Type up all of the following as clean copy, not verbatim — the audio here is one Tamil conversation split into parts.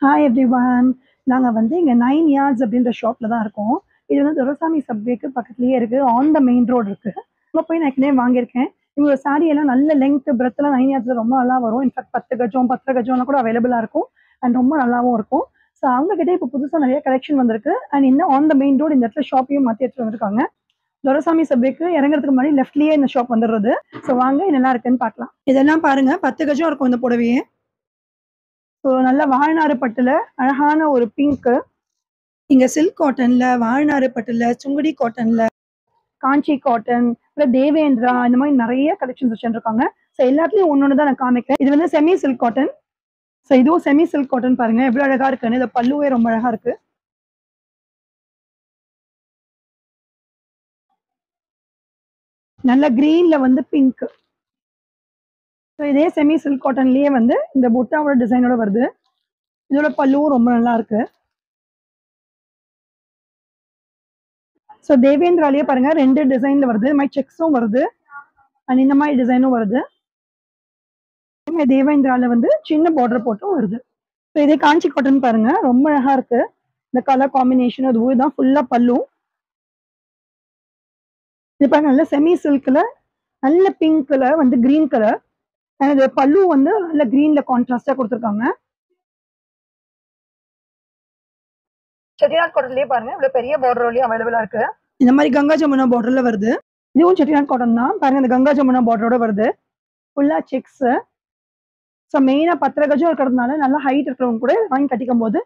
Hi everyone. நாங்க வந்து இங்க 9 யார்ட்ஸ் அப்படின்ற ஷாப்ல தான் இருக்கோம். இது வந்து துரைசாமி சப்வேக்கு பக்கத்திலேயே இருக்கு. ஆன் த மெயின் ரோட் இருக்கு. அங்க போய் நான் ஏற்கனவே வாங்கியிருக்கேன். இவங்க சாரி எல்லாம் நல்ல லெங்த், பிரெத்லாம் 9 யார்ட்ஸ்ல ரொம்ப நல்லா வரும். இன்ஃபாக்ட் 10 கஜம், 10 கஜம்லாம் கூட அவைலபிளா இருக்கும். அண்ட் ரொம்ப நல்லாவும் இருக்கும். ஸோ அவங்க கிட்ட இப்போ புதுசா நெறைய கலெக்ஷன் வந்திருக்கு. அண்ட் இன்னும் ஆன் த மெயின் ரோட் இந்த இடத்துல ஷாப்பையும் மாத்தி எடுத்துட்டு வந்திருக்காங்க. துரைசாமி சப்வேக்கு இறங்குறதுக்கு முன்னாடி லெஃப்ட்லயே இந்த ஷாப் வந்துடுறது. ஸோ வாங்க என்னெல்லாம் இருக்குன்னு பார்க்கலாம். இதெல்லாம் பாருங்க 10 கஜம் இருக்கும் இந்த புடவையே. ஸோ நல்ல வாழநாறு பட்டுல அழகான ஒரு பிங்க். இங்க சில்க் காட்டன்ல, வாழநாறு பட்டுல, சுங்குடி காட்டன்ல, காஞ்சி காட்டன், அப்புறம் தேவேந்திரா இந்த மாதிரி நிறைய கலெக்ஷன்ஸ் வச்சுருக்காங்க. ஸோ எல்லாத்துலயும் ஒன்னொன்னு தான் நான் காமிக்கிறேன். இது வந்து செமி சில்க் காட்டன். ஸோ இதுவும் செமி சில்க் காட்டன் பாருங்க எவ்வளவு அழகா இருக்குன்னு. இந்த பல்லுவே ரொம்ப அழகா இருக்கு. நல்ல கிரீன்ல வந்து பிங்க். ஸோ இதே செமி சில்க் காட்டன்லயே வந்து இந்த புட்டாவோட டிசைனோட வருது. இதோட பல்லுவும் ரொம்ப நல்லா இருக்கு. ஸோ தேவேந்திராலயே பாருங்க 2 டிசைன்ல வருது. இந்த மாதிரி செக்ஸும் வருது அண்ட் இந்த மாதிரி டிசைனும் வருது. தேவேந்திரால வந்து சின்ன பார்டர் போட்டும் வருது. ஸோ இதே காஞ்சி காட்டன் பாருங்க ரொம்ப அழகா இருக்கு. இந்த கலர் காம்பினேஷன் அது தான் ஃபுல்லா பல்லும். இது பாருங்க நல்ல செமி சில்க்ல நல்ல பிங்க்ல வந்து கிரீன் கலர். இது பல்லு வந்து நல்ல கிரீன்ல கான்ட்ராஸ்டா கொடுத்துருக்காங்க. செட்டிநாட் காட்டன்லயே பாருங்க இவ்வளவு பெரிய பார்டர்லயும் அவைலபிளா இருக்கு. இந்த மாதிரி கங்கா ஜமுனா பார்டர்ல வருது. இதுவும் செட்டிநாட் காட்டன் தான் பாருங்க. இந்த கங்கா ஜமுனா பார்டரோட வருது. ஃபுல்லா செக்ஸ். ஸோ மெயினா 10 கஜம் இருக்கிறதுனால நல்லா ஹைட் இருக்கிறவங்க கூட வாங்கி கட்டிக்கும் போது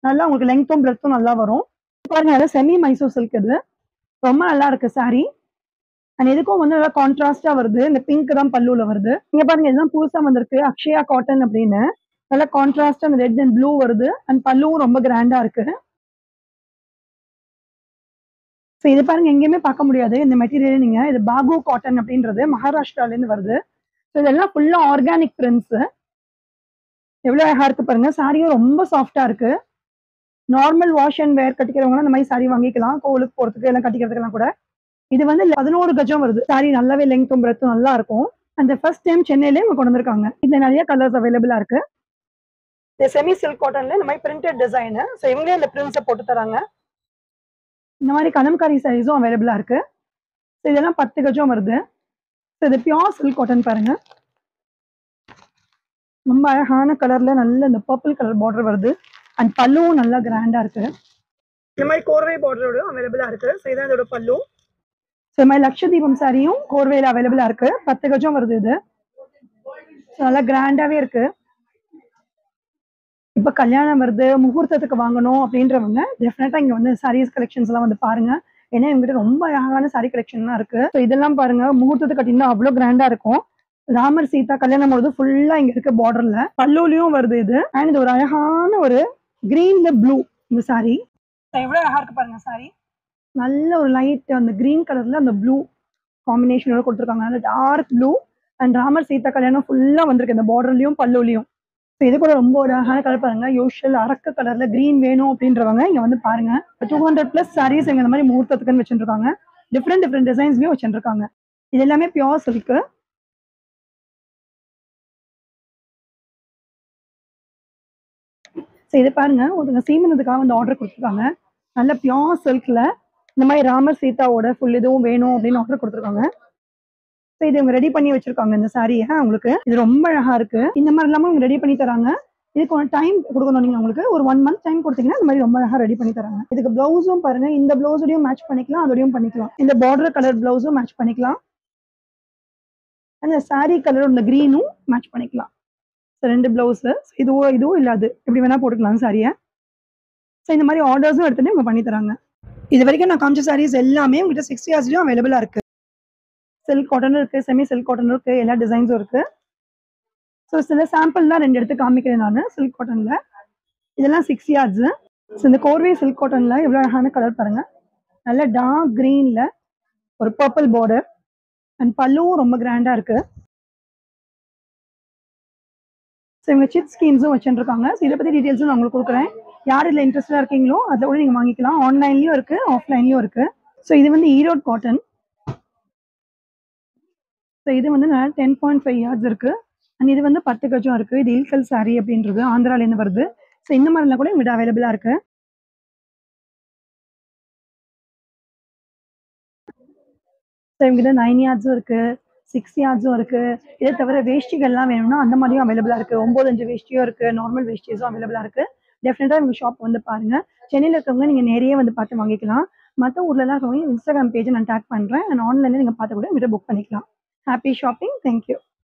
நல்லா உங்களுக்கு லெங்த்தும் பிரெத்தும் நல்லா வரும். பாருங்க நல்லா செமி மைசூர் சில்க் இது. ரொம்ப நல்லா இருக்கு சாரி. அண்ட் இதுக்கும் வந்து நல்லா கான்ட்ராஸ்டா வருது. இந்த பிங்க் தான் பல்லுல வருது. இங்க பாருங்க இதுதான் புதுசா வந்திருக்கு அக்ஷயா காட்டன் அப்படின்னு. நல்லா கான்ட்ராஸ்டா அந்த ரெட் அண்ட் ப்ளூ வருது. அண்ட் பல்லுவும் ரொம்ப கிராண்டா இருக்கு. ஸோ இது பாருங்க எங்கேயுமே பார்க்க முடியாது இந்த மெட்டீரியல். நீங்க இது பாகு காட்டன் அப்படின்றது மகாராஷ்டிரால இருந்து வருது. ஸோ இதெல்லாம் ஃபுல்லா ஆர்கானிக் பிரிண்ட்ஸ். எவ்வளவு அழகா இருக்கு பாருங்க. சாரியும் ரொம்ப சாஃப்டா இருக்கு. நார்மல் வாஷ் அண்ட் வேர் கட்டிக்கிறவங்க இந்த மாதிரி சாரி வாங்கிக்கலாம். கோவிலுக்கு போறதுக்கு எல்லாம் கட்டிக்கிறதுக்கெல்லாம் கூட. இது வந்து 11 கஜம் வருது. சாரி நல்லாவே லெங்த்தும் பிரெத்தும் நல்லா இருக்கும். அந்த ஃபர்ஸ்ட் டைம் சென்னையிலே இவங்க கொண்டு வந்திருக்காங்க. இதுல நிறைய கலர்ஸ் அவைலபிளா இருக்கு. இந்த செமி சில்க் காட்டன்ல இந்த மாதிரி பிரிண்டட் டிசைன். ஸோ இவங்களே இந்த பிரிண்ட்ஸை போட்டு தராங்க. இந்த மாதிரி கலம்காரி சாரீஸும் அவைலபிளா இருக்கு. ஸோ இதெல்லாம் 10 கஜம் வருது. ஸோ இது பியோர் சில்க் காட்டன் பாருங்க. ரொம்ப அழகான கலர்ல நல்ல இந்த பர்பிள் கலர் பார்டர் வருது. அண்ட் பல்லுவும் நல்லா கிராண்டா இருக்கு. இந்த மாதிரி கோர்வை பார்டரோட அவைலபிளா இருக்கு. ஸோ இதான் இதோட பல்லு. ஸோ இந்த மாதிரி லட்சதீபம் சாரியும் கோர்வையில அவைலபிளா இருக்கு. 10 கஜம் வருது இது. நல்லா கிராண்டாவே இருக்கு. இப்ப கல்யாணம் வருது, முகூர்த்தத்துக்கு வாங்கணும் அப்படின்றவங்க டெஃபினட்டா இங்க வந்து சாரீஸ் கலெக்ஷன்ஸ் எல்லாம் வந்து பாருங்க. ஏன்னா இவங்ககிட்ட ரொம்ப அழகான சாரி கலெக்ஷன்லாம் இருக்கு. ஸோ இதெல்லாம் பாருங்க முகூர்த்தத்துக்கு கட்டினா அவ்வளவு கிராண்டா இருக்கும். ராமர் சீதா கல்யாணம் போது ஃபுல்லா இங்க இருக்க பார்டர்ல பல்லுலயும் வருது இது. அண்ட் இது ஒரு அழகான ஒரு கிரீன்ல ப்ளூ இந்த சாரி. எவ்வளவு அழகா இருக்கு பாருங்க சாரி. நல்ல ஒரு லைட் அந்த கிரீன் கலர்ல அந்த ப்ளூ காம்பினேஷனோட கொடுத்துருக்காங்க. நல்ல dark blue. And Ramar Sita கல்யாணம் ஃபுல்லா வந்திருக்கு இந்த பார்டர்லயும் பல்லுலயும். இது கூட ரொம்ப ஒரு அழகான கலர் பாருங்க. யூஷுவல் அரக்கு கலர்ல கிரீன் வேணும் அப்படின்றவங்க இங்க வந்து பாருங்க. 200+ சாரீஸ் இங்க இந்த மாதிரி முகூர்த்தத்துக்குன்னு வச்சுருக்காங்க. டிஃப்ரெண்ட் டிசைன்ஸ்லயும் வச்சுருக்காங்க. இது எல்லாமே பியோர் சில்க். ஸோ இது பாருங்க ஒருத்தங்க சீமந்தத்துக்காக வந்து ஆர்டர் கொடுத்துருக்காங்க. நல்ல பியோர் சில்க்ல இந்த மாதிரி ராமர் சீதாவோட ஃபுல் இதுவும் வேணும் அப்படின்னு ஆர்டர் கொடுத்துருக்காங்க. ஸோ இது இவங்க ரெடி பண்ணி வச்சிருக்காங்க இந்த சாரியை உங்களுக்கு. இது ரொம்ப அழகா இருக்கு. இந்த மாதிரி இல்லாம இவங்க ரெடி பண்ணி தராங்க. இதுக்கு ஒரு டைம் கொடுக்கணும். நீங்க உங்களுக்கு ஒரு 1 மந்த் டைம் கொடுத்தீங்கன்னா இந்த மாதிரி ரொம்ப அழகா ரெடி பண்ணி தராங்க. இதுக்கு பிளவுஸும் பாருங்க. இந்த பிளவுஸோடையும் மேட்ச் பண்ணிக்கலாம், அதோடையும் பண்ணிக்கலாம். இந்த பார்டர் கலர் பிளவுஸும் மேட்ச் பண்ணிக்கலாம். அந்த சாரி கலர் இந்த கிரீனும் மேட்ச் பண்ணிக்கலாம். ஸோ 2 பிளவுஸ் இதுவும் இல்லாது எப்படி வேணா போட்டுக்கலாம் சாரியை. ஸோ இந்த மாதிரி ஆர்டர்ஸும் எடுத்துட்டு இவங்க பண்ணி தராங்க. இது வரைக்கும் நான் காமிச்ச சாரீஸ் எல்லாமே உங்ககிட்ட 6 இயர்ஸ்லயும் அவைலபிளா இருக்கு. சில்க் காட்டன் இருக்கு, செமி சில்க் காட்டன் இருக்கு, எல்லா டிசைன்ஸும் இருக்கு. ஸோ சில சாம்பிள் தான் 2 எடுத்து காமிக்கிறேன் நான் சில்க் காட்டன்ல. இதெல்லாம் 6 yards. ஸோ இந்த கோர்வே சில்க் காட்டன்ல எவ்வளோ அழகான கலர் பாருங்க. நல்ல டார்க் கிரீன்ல ஒரு பர்பிள் பார்டர். அண்ட் பல்லுவும் ரொம்ப கிராண்டா இருக்கு. ஸோ இவங்க சிட் ஸ்கீம்ஸும் வச்சுருக்காங்க. ஸோ இதை பற்றி டீட்டெயில்ஸும் நான் உங்களுக்கு கொடுக்குறேன். யார் இதில் இன்ட்ரெஸ்டாக இருக்கீங்களோ அதை கூட நீங்கள் வாங்கிக்கலாம். ஆன்லைன்லையும் இருக்கு, ஆஃப்லைன்லையும் இருக்கு. ஸோ இது வந்து ஈரோடு காட்டன். ஸோ இது வந்து 10.5 yards இருக்கு. அண்ட் இது வந்து 10 கஜம் இருக்கு. இது இல்கல் சாரி அப்படின்றது ஆந்திராலேருந்து வருது. ஸோ இந்த மாதிரிலாம் கூட எங்கள்கிட்ட அவைலபிளா இருக்கு. ஸோ எங்ககிட்ட 9 யார்ட்ஸும் இருக்கு, 6 யார்ட்ஸும் இருக்கு. இதை தவிர வேஷ்டிகள்லாம் வேணும்னா அந்த மாதிரியும் அவைலபிளா இருக்கு. 9 5 வேஷ்டியும் இருக்கு, நார்மல் வேஷ்டிஸும் அவைலபிளா இருக்கு. டெஃபினட்டா உங்க ஷாப் வந்து பாருங்க. சென்னையில இருக்கவங்க நீங்க நேரயே வந்து பார்த்து வாங்கிக்கலாம். மத்த ஊர்லலாம் இருக்கவங்க இன்ஸ்டாகிராம் பேஜ நான் டேக் பண்றேன். அண்ட் ஆன்லைன்ல நீங்க பார்த்து கூட என்கிட்ட புக் பண்ணிக்கலாம். Happy shopping. Thank you.